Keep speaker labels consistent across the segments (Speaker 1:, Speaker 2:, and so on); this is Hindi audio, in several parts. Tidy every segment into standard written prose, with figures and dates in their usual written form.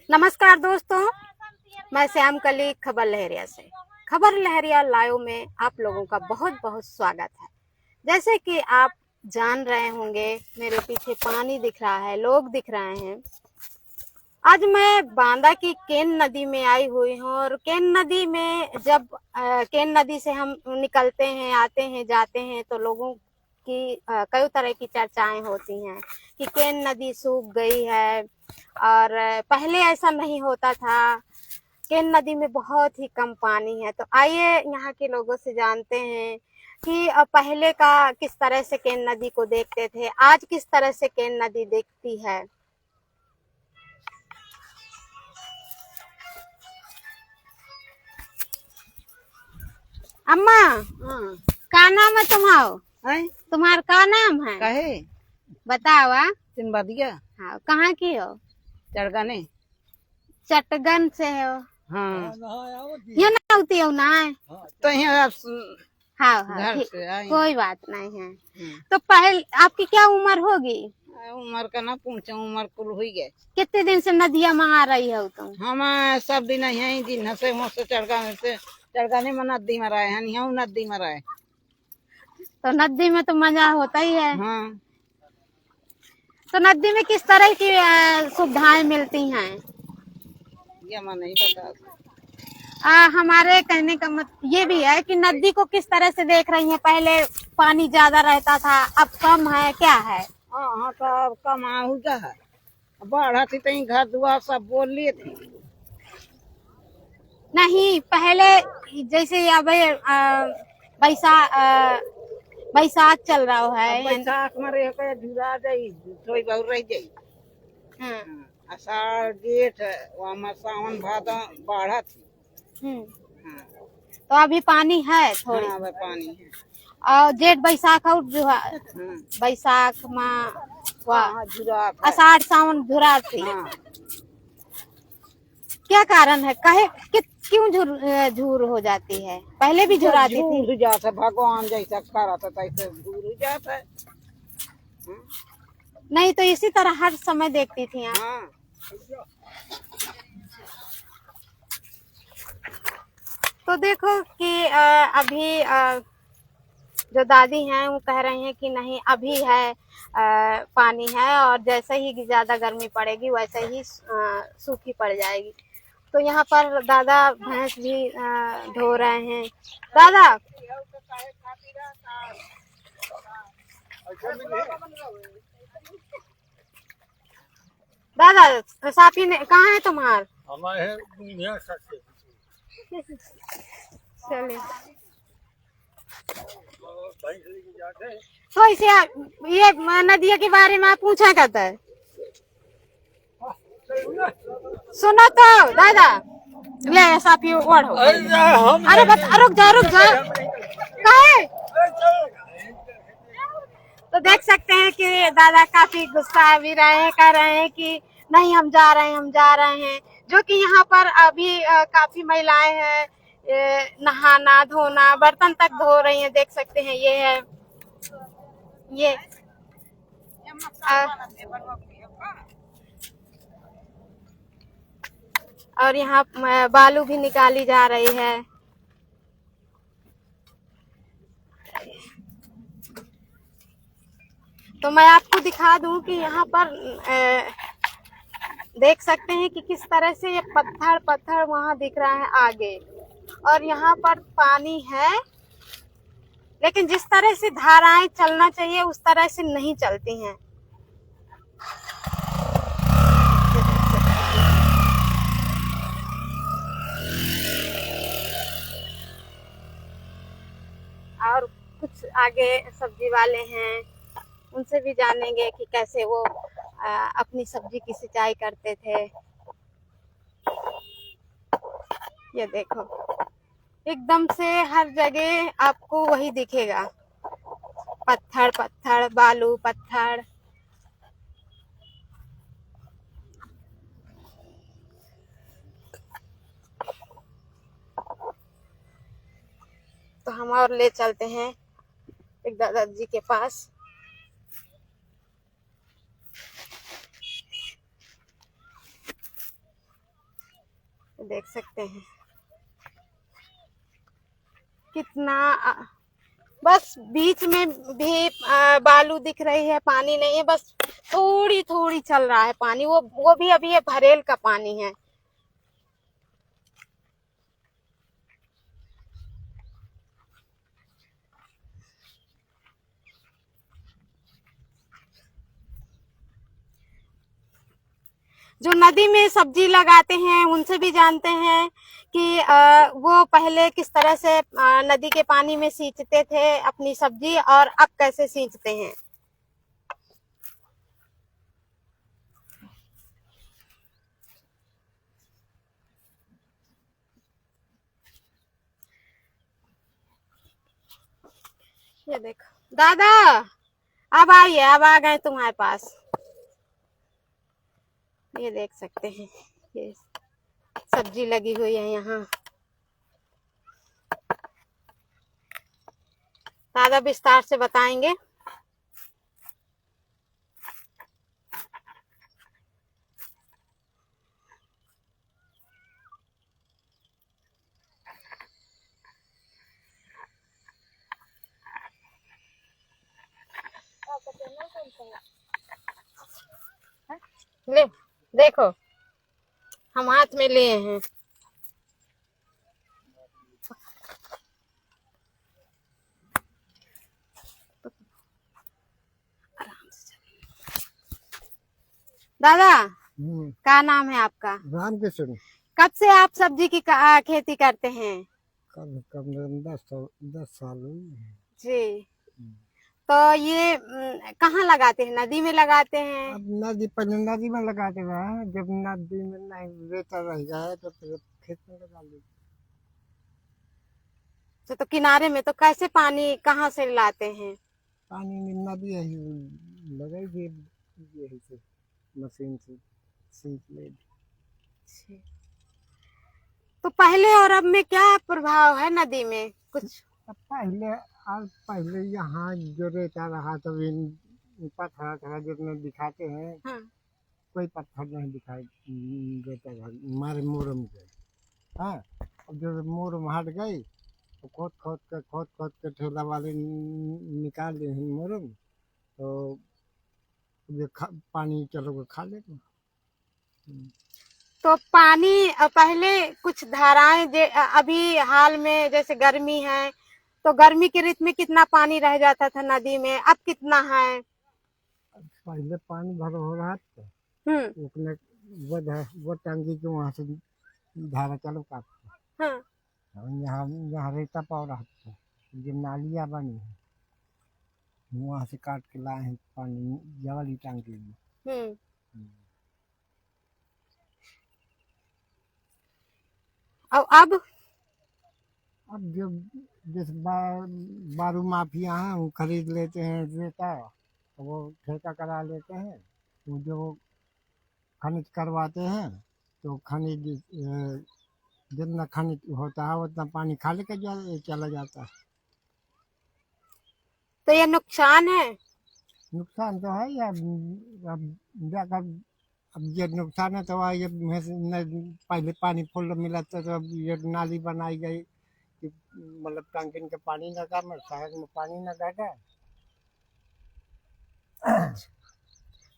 Speaker 1: नमस्कार दोस्तों, मैं श्याम कली खबर लहरिया से। खबर लहरिया लाइव में आप लोगों का बहुत बहुत स्वागत है। जैसे कि आप जान रहे होंगे, मेरे पीछे पानी दिख रहा है, लोग दिख रहे हैं। आज मैं बांदा की केन नदी में आई हुई हूँ और केन नदी में जब केन नदी से हम निकलते हैं, आते हैं, जाते हैं तो लोगों की कई तरह की चर्चाएं होती हैं कि केन नदी सूख गई है और पहले ऐसा नहीं होता था। केन नदी में बहुत ही कम पानी है। तो आइए यहाँ के लोगों से जानते हैं कि पहले का किस तरह से केन नदी को देखते थे, आज किस तरह से केन नदी दिखती है। अम्मा, का नाम है तुम्हारा? तुम्हारा का नाम है?
Speaker 2: कहे
Speaker 1: बताओ।
Speaker 2: तीन बदिया।
Speaker 1: हाँ, कहाँ की हो?
Speaker 2: चढ़गाने।
Speaker 1: चटगन से हो?
Speaker 2: हाँ,
Speaker 1: ये ना होती हो ना?
Speaker 2: तो यहाँ
Speaker 1: हाँ हाँ,
Speaker 2: घर
Speaker 1: ठीक,
Speaker 2: से आई।
Speaker 1: कोई बात नहीं है। तो पहले आपकी क्या उम्र होगी?
Speaker 2: उम्र का ना पूछो, उम्र कुल हुई गए।
Speaker 1: कितने दिन से नदिया मंगा रही हो तुम?
Speaker 2: हम सब दिन यही दिन हंसे मुँह चढ़गाने में नदी में रहे हैं, यहाँ नदी में रहे।
Speaker 1: तो नदी में तो मजा होता ही है।
Speaker 2: हाँ।
Speaker 1: तो नदी में किस तरह की सुविधाएं मिलती हैं?
Speaker 2: ये मैं नहीं बता।
Speaker 1: हमारे कहने का मतलब ये भी है कि नदी को किस तरह से देख रही हैं। पहले पानी ज्यादा रहता था, अब कम है, क्या है?
Speaker 2: हाँ, तो अब कम हो गया है। बाढ़ थी तो घर दुआर सब बोल लिए थे।
Speaker 1: नहीं, पहले जैसे अब बैसाख चल रहा है।
Speaker 2: बैसाख में रह झुरा जाई, थोड़ी बहुत रह जाई।
Speaker 1: हाँ।
Speaker 2: आषाढ़ जेठ वहाँ सावन भादो बाढ़ थी।
Speaker 1: तो अभी पानी है थोड़ी।
Speaker 2: हाँ, पानी है।
Speaker 1: और जेठ बैसाख और जो है बैसाख में आषाढ़ सावन झुरा थी। क्या कारण है, कहे क्यों झूर हो जाती है? पहले भी झुराती थी।
Speaker 2: झूर जाता, भगवान जैसा करा था तैसे झूर जाता है।
Speaker 1: नहीं तो इसी तरह हर समय देखती थी।
Speaker 2: हाँ।
Speaker 1: तो देखो कि अभी जो दादी हैं वो कह रही हैं कि नहीं, अभी है पानी है और जैसे ही ज्यादा गर्मी पड़ेगी वैसे ही सूखी पड़ जाएगी। तो यहाँ पर दादा भैंस भी ढो रहे हैं। दादा, दादा साफी ने कहाँ है तुम्हार? चलिए। तो इसे ये नदिया के बारे में आप पूछा करता है। सुनो तो दादा, ले साफी ओढ़ो। अरे रुक जा काहे? तो देख सकते हैं कि दादा काफी गुस्सा भी रहे हैं, कह रहे हैं कि नहीं हम जा रहे हैं। जो कि यहाँ पर अभी काफी महिलाएं हैं, नहाना धोना बर्तन तक धो रही हैं। देख सकते हैं ये है ये और यहाँ बालू भी निकाली जा रही है। तो मैं आपको दिखा दूं कि यहाँ पर देख सकते हैं कि किस तरह से ये पत्थर वहां दिख रहा है आगे, और यहाँ पर पानी है, लेकिन जिस तरह से धाराएं चलना चाहिए उस तरह से नहीं चलती हैं। और कुछ आगे सब्जी वाले हैं, उनसे भी जानेंगे कि कैसे वो अपनी सब्जी की सिंचाई करते थे। ये देखो, एकदम से हर जगह आपको वही दिखेगा, पत्थर बालू पत्थर। तो हम और ले चलते हैं एक दादाजी के पास। देख सकते हैं कितना बस बीच में भी बालू दिख रही है, पानी नहीं है, बस थोड़ी थोड़ी चल रहा है पानी, वो भी अभी ये भरेल का पानी है। जो नदी में सब्जी लगाते हैं उनसे भी जानते हैं कि वो पहले किस तरह से नदी के पानी में सींचते थे अपनी सब्जी और अब कैसे सींचते हैं। ये देखो दादा, अब आइए, अब आ गए तुम्हारे पास। ये देख सकते हैं ये सब्जी लगी हुई है यहाँ। दादा विस्तार से बताएंगे। ले देखो, हम हाथ में लिए हैं। दादा क्या नाम है आपका?
Speaker 3: राम कृष्ण।
Speaker 1: कब से आप सब्जी की खेती करते हैं?
Speaker 3: कब कब 10 साल
Speaker 1: जी, तो ये कहाँ लगाते हैं? नदी में लगाते हैं?
Speaker 3: अब नदी, पहले नदी में लगाते रहे, जब नदी में नहीं रेता रह गया तो फिर खेत में लगा ली।
Speaker 1: तो किनारे में तो कैसे पानी कहाँ से लाते हैं?
Speaker 3: पानी में नदी लगाई यही से मशीन से सींच ले।
Speaker 1: तो पहले और अब में क्या प्रभाव है नदी में कुछ?
Speaker 3: पहले यहाँ जो रेता रहा तो पत्थर थोड़ा जितना दिखाते हैं।
Speaker 1: हाँ।
Speaker 3: कोई पत्थर नहीं दिखाई देता हमारे मोरम के। हाँ, अब जो मोरम हट गई तो खोद के ठेला वाले निकाल दे मोरम, तो ये पानी चलो खा लेते।
Speaker 1: तो पानी पहले कुछ धाराएं, अभी हाल में जैसे गर्मी है तो गर्मी के ऋतु में कितना पानी रह जाता था नदी में, अब कितना है?
Speaker 3: पहले पानी भर हो रहा था, उसने वो टंकी के वहाँ से धारा चालू काटता।
Speaker 1: हाँ।
Speaker 3: यहाँ रेता पाव रहा था, जो नालियाँ बनी है वहाँ से काट के लाए हैं पानी जवाली टंकी में।
Speaker 1: और अब
Speaker 3: जो जिस बारू माफिया हैं वो खरीद लेते हैं रेता, तो वो ठेका करा लेते हैं, वो जो खनिज करवाते हैं तो खनिज जितना खनिज होता है उतना पानी खा लेकर चला जाता है।
Speaker 1: तो ये नुकसान है?
Speaker 3: नुकसान तो है यार, अब जाकर अब ये नुकसान है तो ये पहले पानी फुल मिला तो अब ये नाली बनाई गई, मतलब टंकिन के पानी न का शहर में पानी न जाता।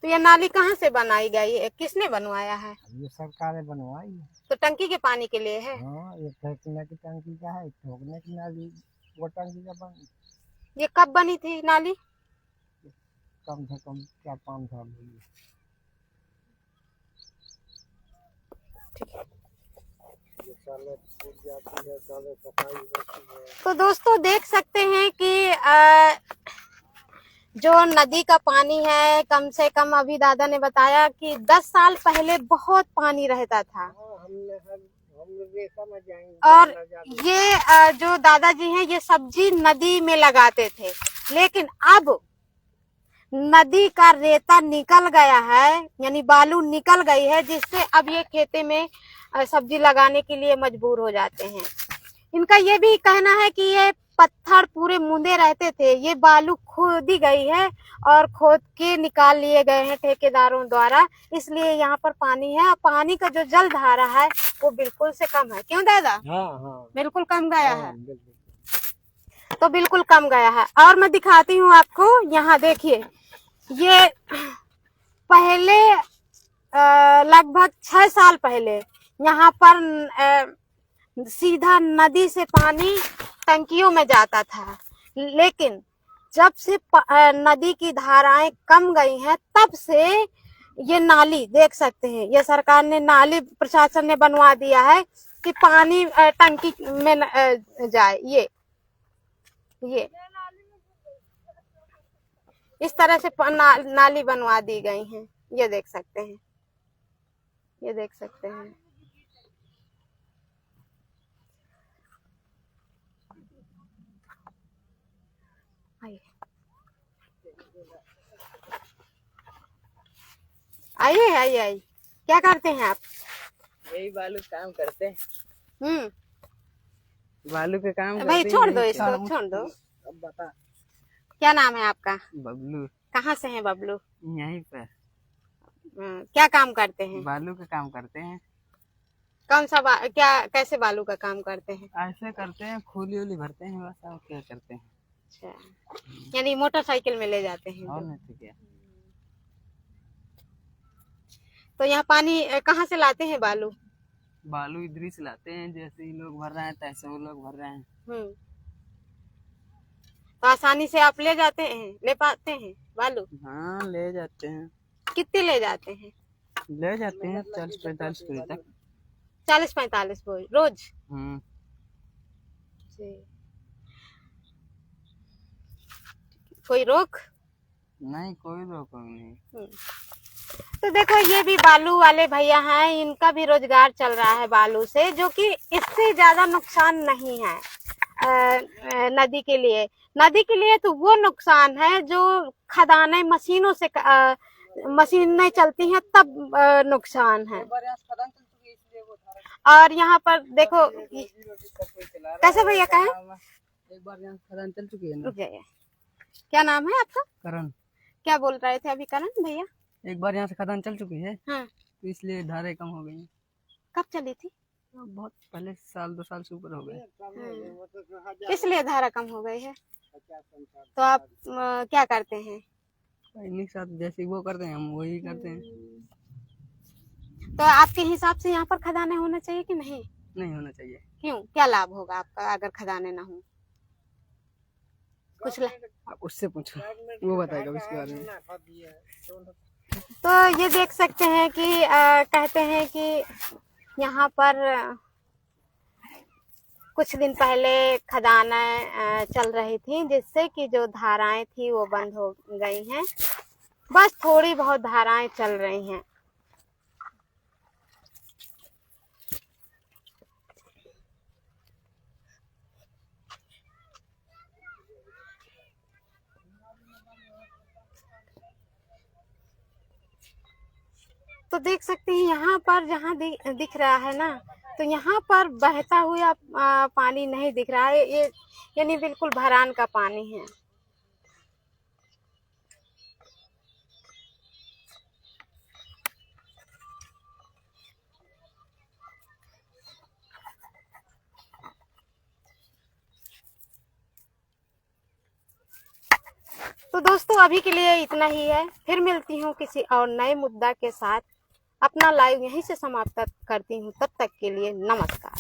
Speaker 1: तो ये नाली कहाँ से बनाई गई है, किसने बनवाया है?
Speaker 3: ये सरकार ने बनवाई है।
Speaker 1: तो टंकी के पानी के लिए है?
Speaker 3: हाँ, ये फेंकने की टंकी का है, ठोकने की नाली वो टंकी का बन।
Speaker 1: ये कब बनी थी नाली?
Speaker 3: कम से कम 4-5 साल हुई।
Speaker 1: तो दोस्तों देख सकते हैं कि जो नदी का पानी है, कम से कम अभी दादा ने बताया कि 10 साल पहले बहुत पानी रहता था। और ये जो दादाजी हैं ये सब्जी नदी में लगाते थे, लेकिन अब नदी का रेता निकल गया है, यानी बालू निकल गई है, जिससे अब ये खेते में सब्जी लगाने के लिए मजबूर हो जाते हैं। इनका ये भी कहना है कि ये पत्थर पूरे मुंदे रहते थे, ये बालू खोदी गई है और खोद के निकाल लिए गए हैं ठेकेदारों द्वारा, इसलिए यहाँ पर पानी है। पानी का जो जल धारा है वो बिल्कुल से कम है, क्यों दादा?
Speaker 3: हाँ हाँ
Speaker 1: बिल्कुल कम गया है।
Speaker 3: हाँ, बिल्कुल।
Speaker 1: तो बिल्कुल कम गया है। और मैं दिखाती हूँ आपको, यहाँ देखिए, ये पहले लगभग 6 साल पहले यहाँ पर सीधा नदी से पानी टंकियों में जाता था, लेकिन जब से नदी की धाराएं कम गई हैं तब से ये नाली देख सकते हैं, ये सरकार ने नाली, प्रशासन ने बनवा दिया है कि पानी टंकी में जाए। ये इस तरह से नाली बनवा दी गई हैं, ये देख सकते हैं, ये देख सकते हैं। आइए आइए आइए, क्या करते हैं आप?
Speaker 4: यही बालू काम करते हैं।
Speaker 1: बालू
Speaker 4: के काम
Speaker 1: भाई
Speaker 4: करते
Speaker 1: छोड़
Speaker 4: हैं,
Speaker 1: दो
Speaker 4: यही
Speaker 1: इसको,
Speaker 4: काम।
Speaker 1: छोड़ दो।
Speaker 4: अब बता।
Speaker 1: क्या नाम है आपका?
Speaker 4: बबलू।
Speaker 1: कहाँ से हैं बबलू?
Speaker 4: यहीं पर
Speaker 1: क्या काम करते हैं?
Speaker 4: बालू का काम करते हैं।
Speaker 1: कौन सा क्या, कैसे बालू का काम करते हैं?
Speaker 4: ऐसे करते हैं, खोली ओली भरते हैं, बस और क्या करते हैं।
Speaker 1: अच्छा, यानी मोटरसाइकिल में ले जाते हैं।
Speaker 4: और नहीं तो क्या।
Speaker 1: तो यहाँ पानी कहाँ से लाते हैं बालू?
Speaker 4: बालू इधर ही से लाते हैं, जैसे ही लोग भर रहे हैं तैसे वो लोग भर रहे हैं।
Speaker 1: तो आसानी से आप ले जाते हैं, ले पाते हैं बालू?
Speaker 4: हाँ ले जाते हैं।
Speaker 1: कितने ले जाते हैं?
Speaker 4: ले जाते हैं 40-45 बोरी तक।
Speaker 1: 40-45 बोरी रोज? कोई रोक?
Speaker 4: नहीं, कोई रोक नहीं।
Speaker 1: तो देखो, ये भी बालू वाले भैया हैं, इनका भी रोजगार चल रहा है बालू से, जो कि इससे ज्यादा नुकसान नहीं है नदी के लिए। नदी के लिए तो वो नुकसान है जो खदानें मशीनों से मशीनें चलती हैं तब नुकसान है। और यहाँ पर देखो, कैसे भैया कहें?
Speaker 4: एक बार यहाँ खदान चल चुकी है ना।
Speaker 1: रुक जाइए, क्या नाम है आपका?
Speaker 4: करण।
Speaker 1: क्या बोल रहे थे अभी करण भैया?
Speaker 4: एक बार यहाँ से खदान चल चुकी है।
Speaker 1: हाँ।
Speaker 4: तो इसलिए धारें कम हो गई।
Speaker 1: कब चली थी?
Speaker 4: बहुत पहले, 1-2 साल से ऊपर हो गए।
Speaker 1: इसलिए धारा कम हो गई है। तो आप क्या करते हैं?
Speaker 4: इन्हीं के साथ जैसे वो करते हैं हम वही करते हैं।
Speaker 1: तो आपके हिसाब से यहाँ पर खदानें होना चाहिए कि नहीं?
Speaker 4: नहीं होना चाहिए।
Speaker 1: क्यों, क्या लाभ होगा आपका अगर खदानें ना हो? कुछ
Speaker 4: आप उससे पूछो, वो बताएगा उसके बारे में।
Speaker 1: तो ये देख सकते हैं कि कहते हैं कि यहाँ पर कुछ दिन पहले खदानें चल रही थी, जिससे कि जो धाराएं थी वो बंद हो गई हैं। बस थोड़ी बहुत धाराएं चल रही हैं। तो देख सकते हैं यहाँ पर जहाँ दिख रहा है ना, तो यहाँ पर बहता हुआ पानी नहीं दिख रहा है, ये यानी बिल्कुल भरान का पानी है। तो दोस्तों, अभी के लिए इतना ही है। फिर मिलती हूँ किसी और नए मुद्दा के साथ। अपना लाइव यहीं से समाप्त करती हूँ। तब तक के लिए नमस्कार।